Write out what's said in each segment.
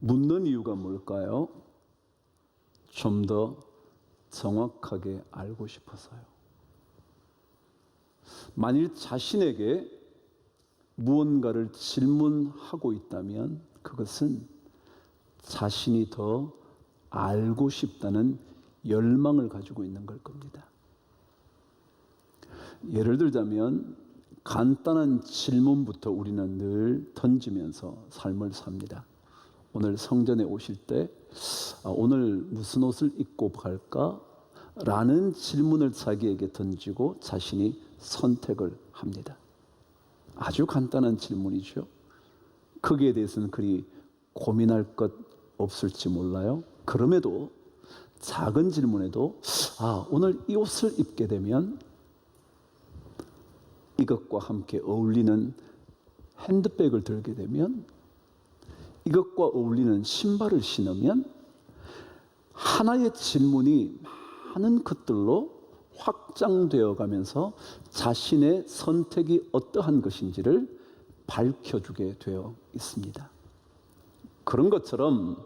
묻는 이유가 뭘까요? 좀 더 정확하게 알고 싶어서요. 만일 자신에게 무언가를 질문하고 있다면 그것은 자신이 더 알고 싶다는 열망을 가지고 있는 걸 겁니다. 예를 들자면 간단한 질문부터 우리는 늘 던지면서 삶을 삽니다. 오늘 성전에 오실 때 오늘 무슨 옷을 입고 갈까? 라는 질문을 자기에게 던지고 자신이 선택을 합니다. 아주 간단한 질문이죠. 거기에 대해서는 그리 고민할 것 없을지 몰라요. 그럼에도 작은 질문에도 오늘 이 옷을 입게 되면 이것과 함께 어울리는 핸드백을 들게 되면 이것과 어울리는 신발을 신으면 하나의 질문이 많은 것들로 확장되어 가면서 자신의 선택이 어떠한 것인지를 밝혀주게 되어 있습니다. 그런 것처럼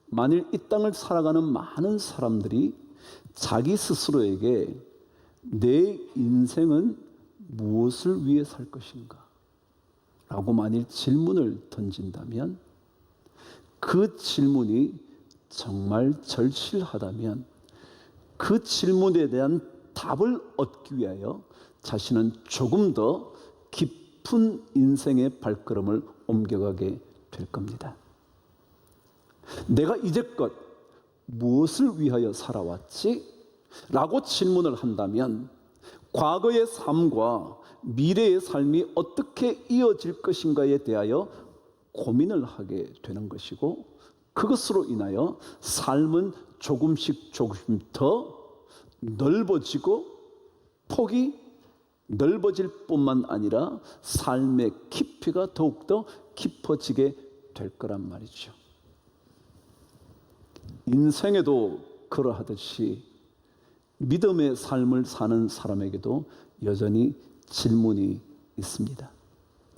만일 이 땅을 살아가는 많은 사람들이 자기 스스로에게 내 인생은 무엇을 위해 살 것인가? 라고 만일 질문을 던진다면 그 질문이 정말 절실하다면 그 질문에 대한 답을 얻기 위하여 자신은 조금 더 깊은 인생의 발걸음을 옮겨가게 될 겁니다. 내가 이제껏 무엇을 위하여 살아왔지? 라고 질문을 한다면 과거의 삶과 미래의 삶이 어떻게 이어질 것인가에 대하여 고민을 하게 되는 것이고 그것으로 인하여 삶은 조금씩 더 넓어지고 폭이 넓어질 뿐만 아니라 삶의 깊이가 더욱더 깊어지게 될 거란 말이죠. 인생에도 그러하듯이 믿음의 삶을 사는 사람에게도 여전히 질문이 있습니다.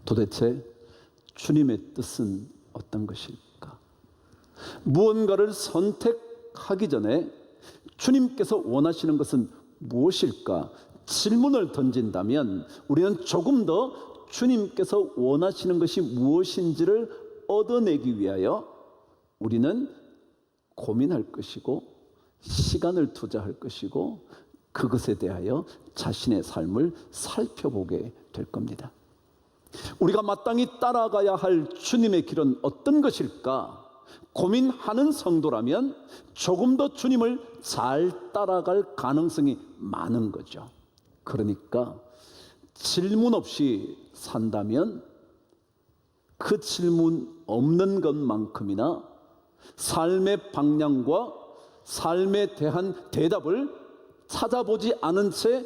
도대체 주님의 뜻은 어떤 것일까? 무언가를 선택하기 전에 주님께서 원하시는 것은 무엇일까? 질문을 던진다면 우리는 조금 더 주님께서 원하시는 것이 무엇인지를 얻어내기 위하여 우리는 고민할 것이고 시간을 투자할 것이고 그것에 대하여 자신의 삶을 살펴보게 될 겁니다. 우리가 마땅히 따라가야 할 주님의 길은 어떤 것일까? 고민하는 성도라면 조금 더 주님을 잘 따라갈 가능성이 많은 거죠. 그러니까 질문 없이 산다면 그 질문 없는 것만큼이나 삶의 방향과 삶에 대한 대답을 찾아보지 않은 채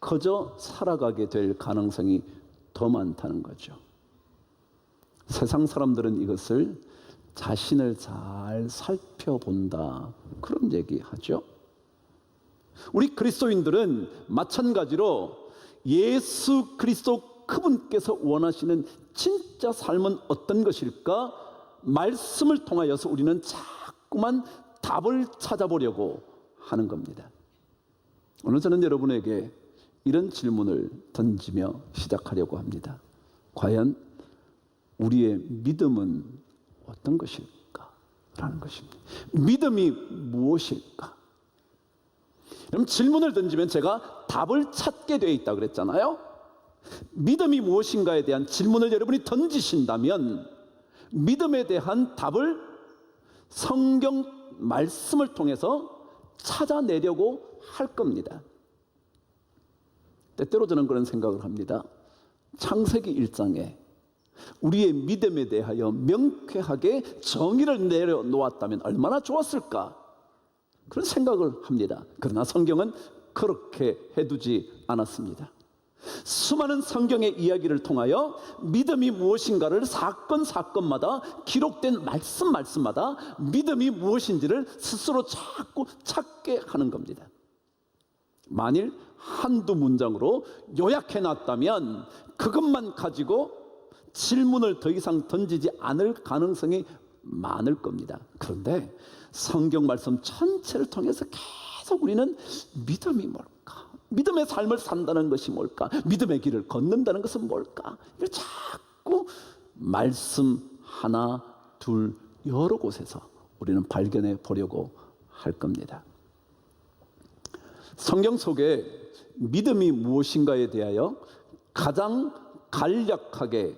그저 살아가게 될 가능성이 더 많다는 거죠. 세상 사람들은 이것을 자신을 잘 살펴본다 그런 얘기하죠. 우리 그리스도인들은 마찬가지로 예수 그리스도 그분께서 원하시는 진짜 삶은 어떤 것일까? 말씀을 통하여서 우리는 자꾸만 답을 찾아보려고 하는 겁니다. 오늘 저는 여러분에게 이런 질문을 던지며 시작하려고 합니다. 과연 우리의 믿음은 어떤 것일까? 라는 것입니다. 믿음이 무엇일까? 그럼 질문을 던지면 제가 답을 찾게 되어 있다고 그랬잖아요. 믿음이 무엇인가에 대한 질문을 여러분이 던지신다면 믿음에 대한 답을 성경 말씀을 통해서 찾아내려고 할 겁니다. 때때로 저는 그런 생각을 합니다. 창세기 1장에 우리의 믿음에 대하여 명쾌하게 정의를 내려놓았다면 얼마나 좋았을까? 그런 생각을 합니다. 그러나 성경은 그렇게 해두지 않았습니다. 수많은 성경의 이야기를 통하여 믿음이 무엇인가를 사건마다 기록된 말씀마다 믿음이 무엇인지를 스스로 자꾸 찾게 하는 겁니다. 만일 한두 문장으로 요약해놨다면 그것만 가지고 질문을 더 이상 던지지 않을 가능성이 많을 겁니다. 그런데 성경 말씀 전체를 통해서 계속 우리는 믿음이 뭘까? 믿음의 삶을 산다는 것이 뭘까? 믿음의 길을 걷는다는 것은 뭘까? 이걸 자꾸 말씀 하나, 둘, 여러 곳에서 우리는 발견해 보려고 할 겁니다. 성경 속에 믿음이 무엇인가에 대하여 가장 간략하게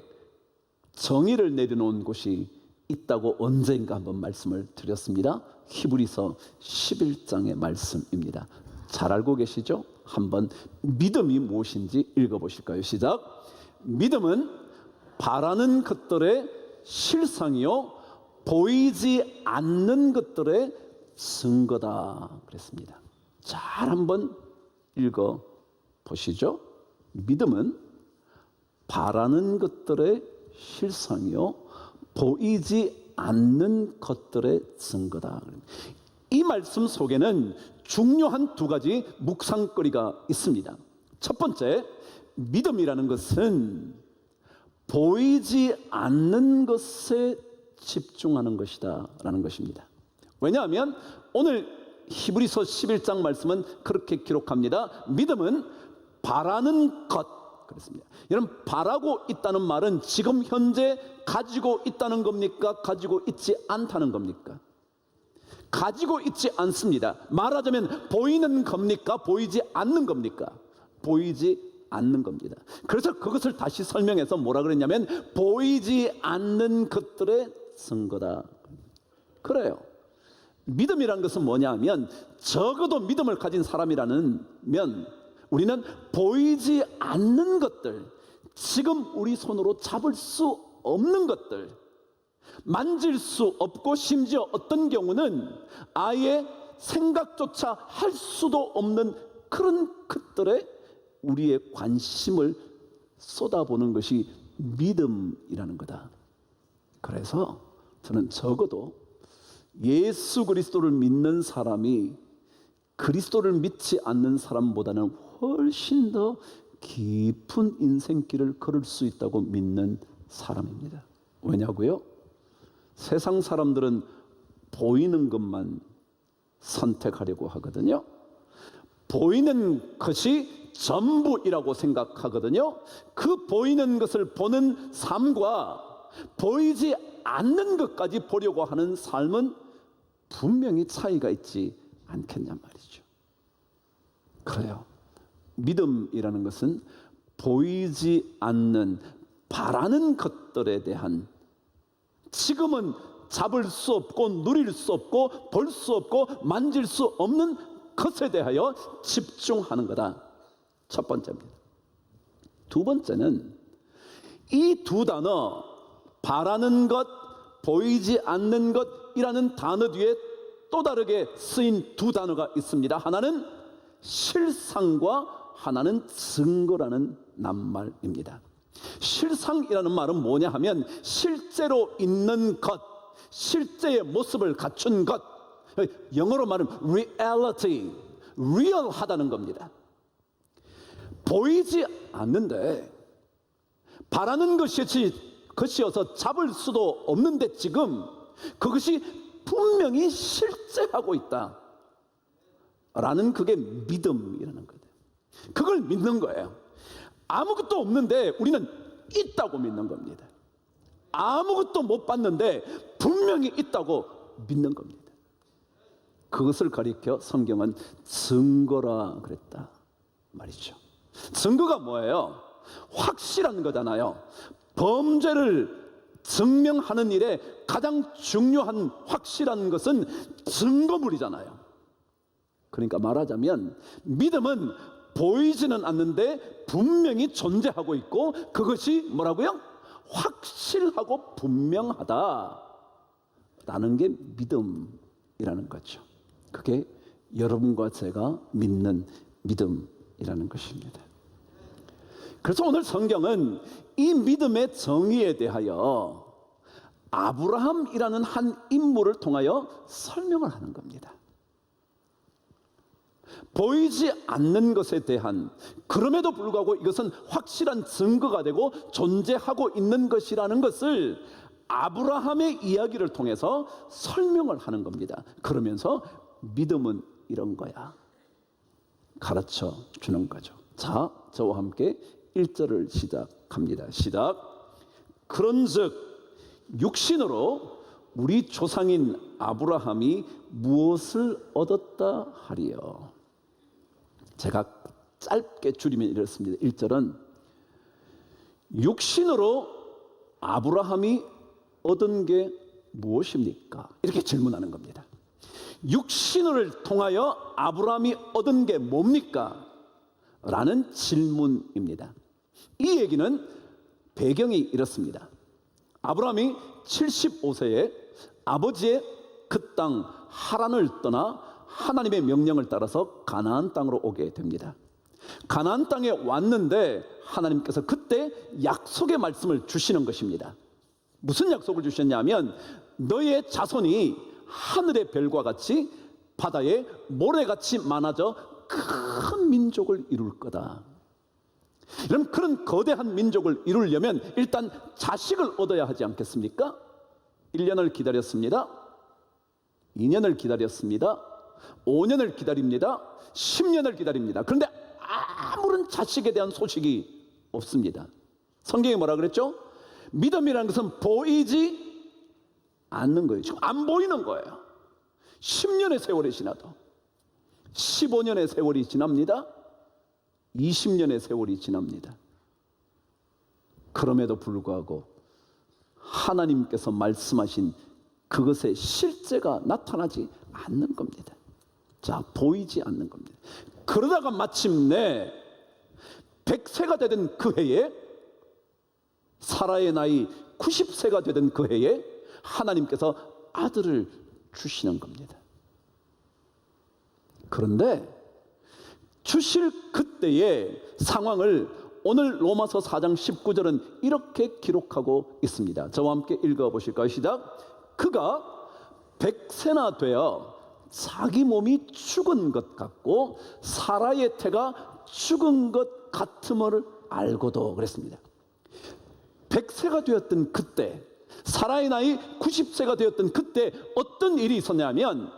정의를 내려놓은 곳이 있다고 언젠가 한번 말씀을 드렸습니다. 히브리서 11장의 말씀입니다. 잘 알고 계시죠? 한번 믿음이 무엇인지 읽어보실까요? 시작. 믿음은 바라는 것들의 실상이요 보이지 않는 것들의 증거다 그랬습니다. 잘 한번 읽어보시죠. 믿음은 바라는 것들의 실상이요 보이지 않는 것들의 증거다. 이 말씀 속에는 중요한 두 가지 묵상거리가 있습니다. 첫 번째, 믿음이라는 것은 보이지 않는 것에 집중하는 것이다 라는 것입니다. 왜냐하면 오늘 히브리서 11장 말씀은 그렇게 기록합니다. 믿음은 바라는 것 그랬습니다. 여러분, 바라고 있다는 말은 지금 현재 가지고 있다는 겁니까? 가지고 있지 않다는 겁니까? 가지고 있지 않습니다. 말하자면 보이는 겁니까? 보이지 않는 겁니까? 보이지 않는 겁니다. 그래서 그것을 다시 설명해서 뭐라 그랬냐면 보이지 않는 것들의 증거다. 그래요. 믿음이라는 것은 뭐냐 하면 적어도 믿음을 가진 사람이라면 우리는 보이지 않는 것들, 지금 우리 손으로 잡을 수 없는 것들, 만질 수 없고 심지어 어떤 경우는 아예 생각조차 할 수도 없는 그런 것들에 우리의 관심을 쏟아보는 것이 믿음이라는 거다. 그래서 저는 적어도 예수 그리스도를 믿는 사람이 그리스도를 믿지 않는 사람보다는 훨씬 더 깊은 인생길을 걸을 수 있다고 믿는 사람입니다. 왜냐고요? 세상 사람들은 보이는 것만 선택하려고 하거든요. 보이는 것이 전부이라고 생각하거든요. 그 보이는 것을 보는 삶과 보이지 않는 것까지 보려고 하는 삶은 분명히 차이가 있지 않겠냔 말이죠. 그래요. 믿음이라는 것은 보이지 않는 바라는 것들에 대한 지금은 잡을 수 없고 누릴 수 없고 볼 수 없고 만질 수 없는 것에 대하여 집중하는 거다. 첫 번째입니다. 두 번째는 이 두 단어 바라는 것, 보이지 않는 것이라는 단어 뒤에 또 다르게 쓰인 두 단어가 있습니다. 하나는 실상과 하나는 증거라는 낱말입니다. 실상이라는 말은 뭐냐 하면 실제로 있는 것, 실제의 모습을 갖춘 것, 영어로 말하면 reality, real하다는 겁니다. 보이지 않는데 바라는 것이어서 잡을 수도 없는데 지금 그것이 분명히 실제하고 있다 라는 그게 믿음이라는 거예요. 그걸 믿는 거예요. 아무것도 없는데 우리는 있다고 믿는 겁니다. 아무것도 못 봤는데 분명히 있다고 믿는 겁니다. 그것을 가리켜 성경은 증거라 그랬다 말이죠. 증거가 뭐예요? 확실한 거잖아요. 범죄를 증명하는 일에 가장 중요한 확실한 것은 증거물이잖아요. 그러니까 말하자면 믿음은 보이지는 않는데 분명히 존재하고 있고 그것이 뭐라고요? 확실하고 분명하다라는 게 믿음이라는 거죠. 그게 여러분과 제가 믿는 믿음이라는 것입니다. 그래서 오늘 성경은 이 믿음의 정의에 대하여 아브라함이라는 한 인물을 통하여 설명을 하는 겁니다. 보이지 않는 것에 대한, 그럼에도 불구하고 이것은 확실한 증거가 되고 존재하고 있는 것이라는 것을 아브라함의 이야기를 통해서 설명을 하는 겁니다. 그러면서 믿음은 이런 거야 가르쳐 주는 거죠. 자, 저와 함께 1절을 시작합니다. 시작. 그런즉 육신으로 우리 조상인 아브라함이 무엇을 얻었다 하리요. 제가 짧게 줄이면 이렇습니다. 1절은 육신으로 아브라함이 얻은 게 무엇입니까? 이렇게 질문하는 겁니다. 육신을 통하여 아브라함이 얻은 게 뭡니까? 라는 질문입니다. 이 얘기는 배경이 이렇습니다. 아브라함이 75세에 아버지의 그 땅 하란을 떠나 하나님의 명령을 따라서 가나안 땅으로 오게 됩니다. 가나안 땅에 왔는데 하나님께서 그때 약속의 말씀을 주시는 것입니다. 무슨 약속을 주셨냐면 너의 자손이 하늘의 별과 같이 바다의 모래같이 많아져 큰 민족을 이룰 거다. 그럼 그런 거대한 민족을 이루려면 일단 자식을 얻어야 하지 않겠습니까? 1년을 기다렸습니다. 2년을 기다렸습니다. 5년을 기다립니다. 10년을 기다립니다. 그런데 아무런 자식에 대한 소식이 없습니다. 성경이 뭐라 그랬죠? 믿음이라는 것은 보이지 않는 거예요. 지금 안 보이는 거예요. 10년의 세월이 지나도 15년의 세월이 지납니다. 20년의 세월이 지납니다. 그럼에도 불구하고 하나님께서 말씀하신 그것의 실제가 나타나지 않는 겁니다. 자, 보이지 않는 겁니다. 그러다가 마침내 100세가 되던 그 해에, 사라의 나이 90세가 되던 그 해에 하나님께서 아들을 주시는 겁니다. 그런데 주실 그때의 상황을 오늘 로마서 4장 19절은 이렇게 기록하고 있습니다. 저와 함께 읽어보실까요? 시작. 그가 100세나 되어 자기 몸이 죽은 것 같고 사라의 태가 죽은 것 같음을 알고도 그랬습니다. 100세가 되었던 그때, 사라의 나이 90세가 되었던 그때 어떤 일이 있었냐면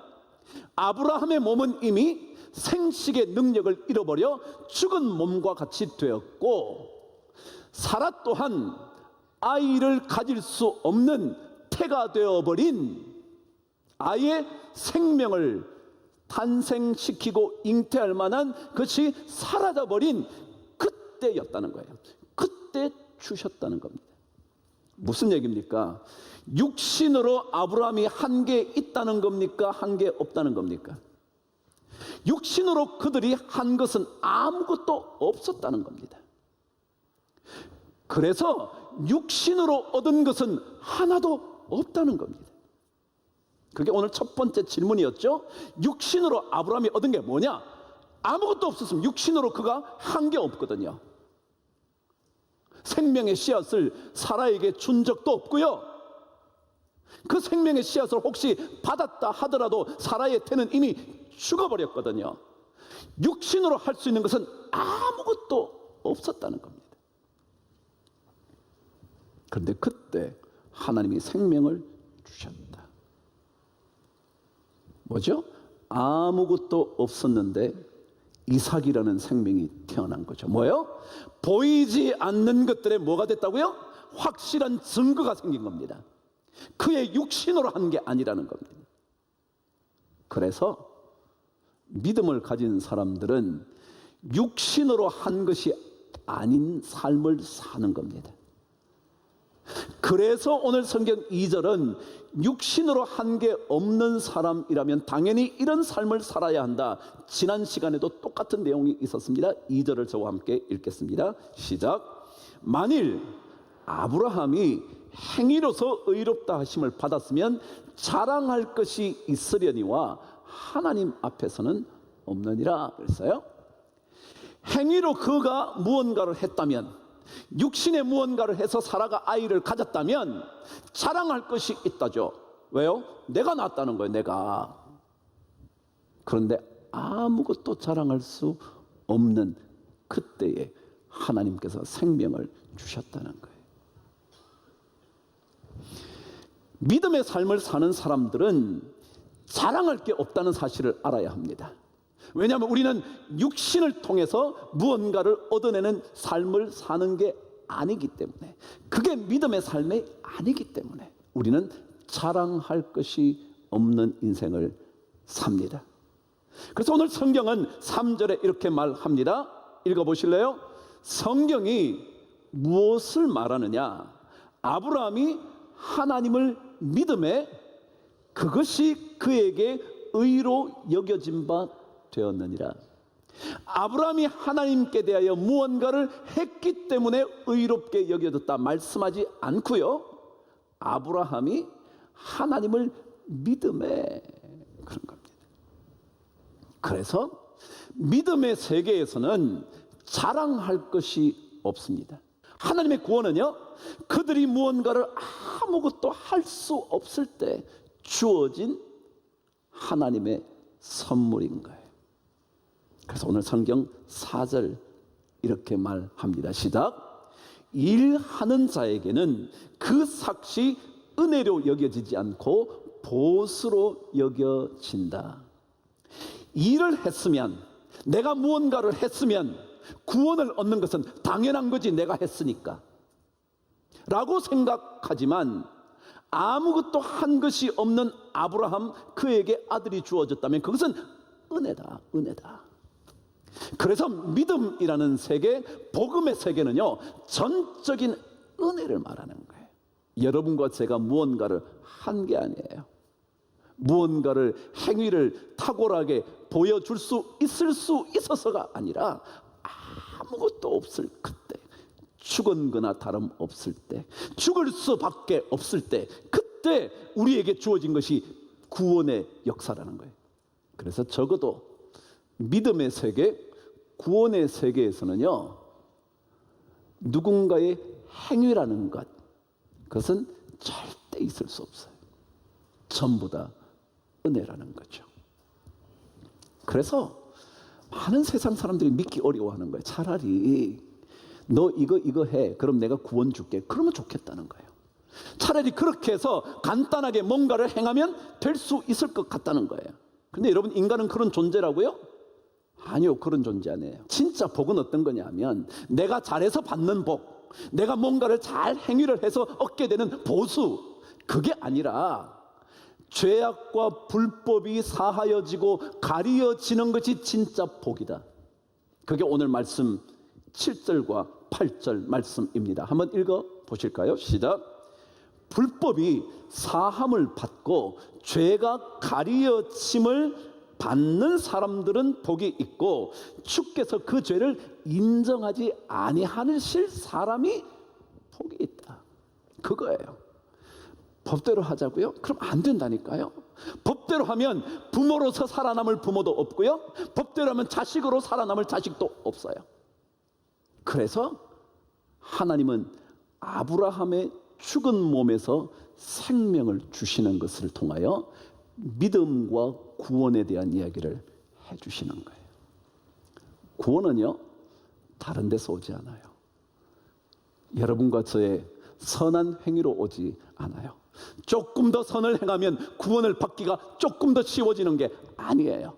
아브라함의 몸은 이미 생식의 능력을 잃어버려 죽은 몸과 같이 되었고 사라 또한 아이를 가질 수 없는 태가 되어버린 아이의 생명을 탄생시키고 잉태할 만한 것이 사라져버린 그때였다는 거예요. 그때 주셨다는 겁니다. 무슨 얘기입니까? 육신으로 아브라함이 한 게 있다는 겁니까? 한 게 없다는 겁니까? 육신으로 그들이 한 것은 아무것도 없었다는 겁니다. 그래서 육신으로 얻은 것은 하나도 없다는 겁니다. 그게 오늘 첫 번째 질문이었죠. 육신으로 아브라함이 얻은 게 뭐냐? 아무것도 없었으면 육신으로 그가 한 게 없거든요. 생명의 씨앗을 사라에게 준 적도 없고요. 그 생명의 씨앗을 혹시 받았다 하더라도 사라의 태는 이미 죽어버렸거든요. 육신으로 할 수 있는 것은 아무것도 없었다는 겁니다. 그런데 그때 하나님이 생명을 주셨다. 뭐죠? 아무것도 없었는데 이삭이라는 생명이 태어난 거죠. 뭐예요? 보이지 않는 것들에 뭐가 됐다고요? 확실한 증거가 생긴 겁니다. 그의 육신으로 한 게 아니라는 겁니다. 그래서 믿음을 가진 사람들은 육신으로 한 것이 아닌 삶을 사는 겁니다. 그래서 오늘 성경 2절은 육신으로 한 게 없는 사람이라면 당연히 이런 삶을 살아야 한다. 지난 시간에도 똑같은 내용이 있었습니다. 2절을 저와 함께 읽겠습니다. 시작. 만일 아브라함이 행위로서 의롭다 하심을 받았으면 자랑할 것이 있으려니와 하나님 앞에서는 없느니라 그랬어요. 행위로 그가 무언가를 했다면, 육신의 무언가를 해서 사라가 아이를 가졌다면 자랑할 것이 있다죠. 왜요? 내가 낳았다는 거예요. 내가. 그런데 아무것도 자랑할 수 없는 그때에 하나님께서 생명을 주셨다는 거예요. 믿음의 삶을 사는 사람들은 자랑할 게 없다는 사실을 알아야 합니다. 왜냐하면 우리는 육신을 통해서 무언가를 얻어내는 삶을 사는 게 아니기 때문에, 그게 믿음의 삶이 아니기 때문에 우리는 자랑할 것이 없는 인생을 삽니다. 그래서 오늘 성경은 3절에 이렇게 말합니다. 읽어보실래요? 성경이 무엇을 말하느냐? 아브라함이 하나님을 믿음에 그것이 그에게 의로 여겨진 바 되었느니라. 아브라함이 하나님께 대하여 무언가를 했기 때문에 의롭게 여겨졌다 말씀하지 않고요, 아브라함이 하나님을 믿음에, 그런 겁니다. 그래서 믿음의 세계에서는 자랑할 것이 없습니다. 하나님의 구원은요, 그들이 무언가를 아무것도 할 수 없을 때 주어진 하나님의 선물인 거예요. 그래서 오늘 성경 4절 이렇게 말합니다. 시작. 일하는 자에게는 그 삭시 은혜로 여겨지지 않고 보수로 여겨진다. 일을 했으면, 내가 무언가를 했으면 구원을 얻는 것은 당연한 거지, 내가 했으니까 라고 생각하지만, 아무것도 한 것이 없는 아브라함, 그에게 아들이 주어졌다면 그것은 은혜다, 은혜다. 그래서 믿음이라는 세계, 복음의 세계는요, 전적인 은혜를 말하는 거예요. 여러분과 제가 무언가를 한 게 아니에요. 무언가를, 행위를 탁월하게 보여줄 수 있을 수 있어서가 아니라, 아무것도 없을 그때, 죽은 거나 다름없을 때, 죽을 수밖에 없을 때, 그때 우리에게 주어진 것이 구원의 역사라는 거예요. 그래서 적어도 믿음의 세계, 구원의 세계에서는요, 누군가의 행위라는 것, 그것은 절대 있을 수 없어요. 전부 다 은혜라는 거죠. 그래서 많은 세상 사람들이 믿기 어려워하는 거예요. 차라리 너 이거 해, 그럼 내가 구원 줄게, 그러면 좋겠다는 거예요. 차라리 그렇게 해서 간단하게 뭔가를 행하면 될 수 있을 것 같다는 거예요. 근데 여러분, 인간은 그런 존재라고요? 아니요, 그런 존재 아니에요. 진짜 복은 어떤 거냐면, 내가 잘해서 받는 복, 내가 뭔가를 잘 행위를 해서 얻게 되는 보수, 그게 아니라 죄악과 불법이 사하여지고 가리어지는 것이 진짜 복이다. 그게 오늘 말씀 7절과 8절 말씀입니다. 한번 읽어 보실까요? 시작. 불법이 사함을 받고 죄가 가리어짐을 받는 사람들은 복이 있고, 주께서 그 죄를 인정하지 아니하실 사람이 복이 있다. 그거예요. 법대로 하자고요? 그럼 안 된다니까요. 법대로 하면 부모로서 살아남을 부모도 없고요, 법대로 하면 자식으로 살아남을 자식도 없어요. 그래서 하나님은 아브라함의 죽은 몸에서 생명을 주시는 것을 통하여 믿음과 구원에 대한 이야기를 해주시는 거예요. 구원은요, 다른 데서 오지 않아요. 여러분과 저의 선한 행위로 오지 않아요. 조금 더 선을 행하면 구원을 받기가 조금 더 쉬워지는 게 아니에요.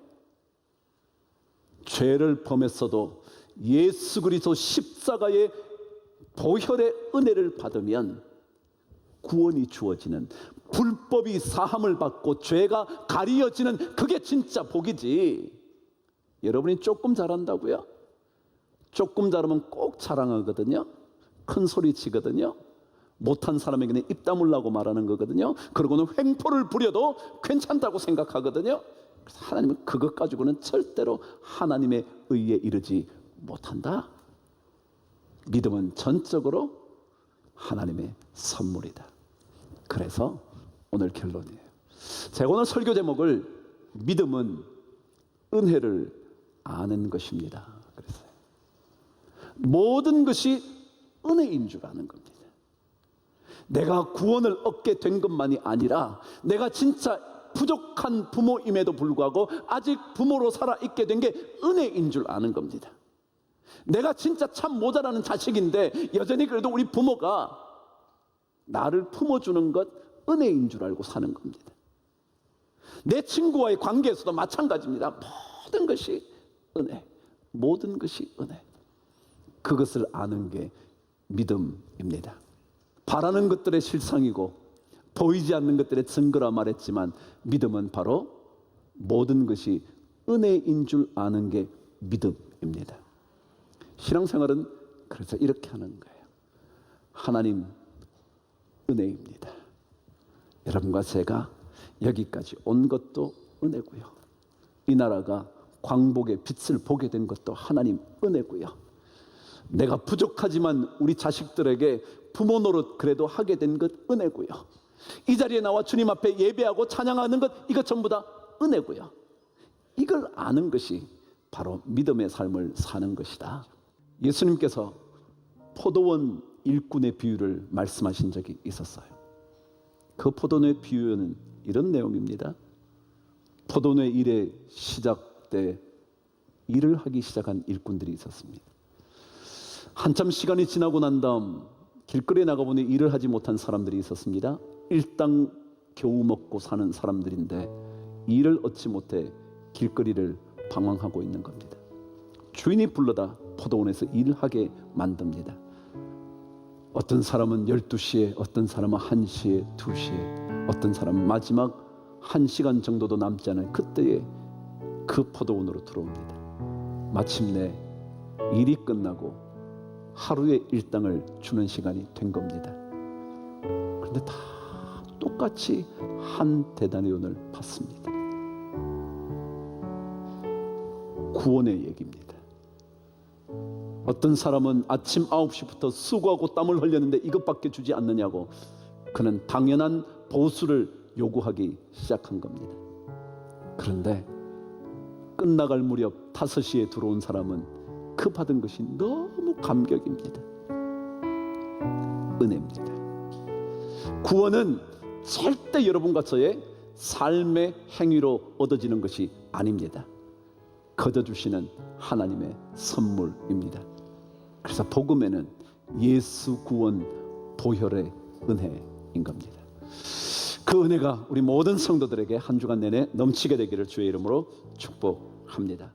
죄를 범했어도 예수 그리스도 십자가의 보혈의 은혜를 받으면 구원이 주어지는, 불법이 사함을 받고 죄가 가리어지는, 그게 진짜 복이지. 여러분이 조금 잘한다고요? 조금 잘하면 꼭 자랑하거든요. 큰 소리 치거든요. 못한 사람에게는 입 다물라고 말하는 거거든요. 그러고는 횡포를 부려도 괜찮다고 생각하거든요. 그래서 하나님은 그것 가지고는 절대로 하나님의 의에 이르지 못한다. 믿음은 전적으로 하나님의 선물이다. 그래서 오늘 결론이에요. 제가 오늘 설교 제목을 믿음은 은혜를 아는 것입니다. 그래서 모든 것이 은혜인 줄 아는 겁니다. 내가 구원을 얻게 된 것만이 아니라, 내가 진짜 부족한 부모임에도 불구하고 아직 부모로 살아있게 된 게 은혜인 줄 아는 겁니다. 내가 진짜 참 모자라는 자식인데 여전히 그래도 우리 부모가 나를 품어주는 것 은혜인 줄 알고 사는 겁니다. 내 친구와의 관계에서도 마찬가지입니다. 모든 것이 은혜, 모든 것이 은혜. 그것을 아는 게 믿음입니다. 바라는 것들의 실상이고 보이지 않는 것들의 증거라 말했지만, 믿음은 바로 모든 것이 은혜인 줄 아는 게 믿음입니다. 신앙생활은 그래서 이렇게 하는 거예요. 하나님 은혜입니다. 여러분과 제가 여기까지 온 것도 은혜고요. 이 나라가 광복의 빛을 보게 된 것도 하나님 은혜고요. 내가 부족하지만 우리 자식들에게 부모 노릇 그래도 하게 된 것 은혜고요. 이 자리에 나와 주님 앞에 예배하고 찬양하는 것, 이것 전부 다 은혜고요. 이걸 아는 것이 바로 믿음의 삶을 사는 것이다. 예수님께서 포도원 일꾼의 비유를 말씀하신 적이 있었어요. 그 포도원의 비유는 이런 내용입니다. 포도원의 일의 시작 때 일을 하기 시작한 일꾼들이 있었습니다. 한참 시간이 지나고 난 다음 길거리에 나가보니 일을 하지 못한 사람들이 있었습니다. 일당 겨우 먹고 사는 사람들인데 일을 얻지 못해 길거리를 방황하고 있는 겁니다. 주인이 불러다 포도원에서 일하게 만듭니다. 어떤 사람은 12시에, 어떤 사람은 1시에, 2시에, 어떤 사람은 마지막 1시간 정도도 남지 않은 그때에 그 포도원으로 들어옵니다. 마침내 일이 끝나고 하루의 일당을 주는 시간이 된 겁니다. 그런데 다 똑같이 한 데나리온을 받습니다. 구원의 얘기입니다. 어떤 사람은 아침 9시부터 수고하고 땀을 흘렸는데 이것밖에 주지 않느냐고 그는 당연한 보수를 요구하기 시작한 겁니다. 그런데 끝나갈 무렵 5시에 들어온 사람은 그 받은 것이 너무 감격입니다. 은혜입니다. 구원은 절대 여러분과 저의 삶의 행위로 얻어지는 것이 아닙니다. 거둬주시는 하나님의 선물입니다. 그래서 복음에는 예수 구원 보혈의 은혜인 겁니다. 그 은혜가 우리 모든 성도들에게 한 주간 내내 넘치게 되기를 주의 이름으로 축복합니다.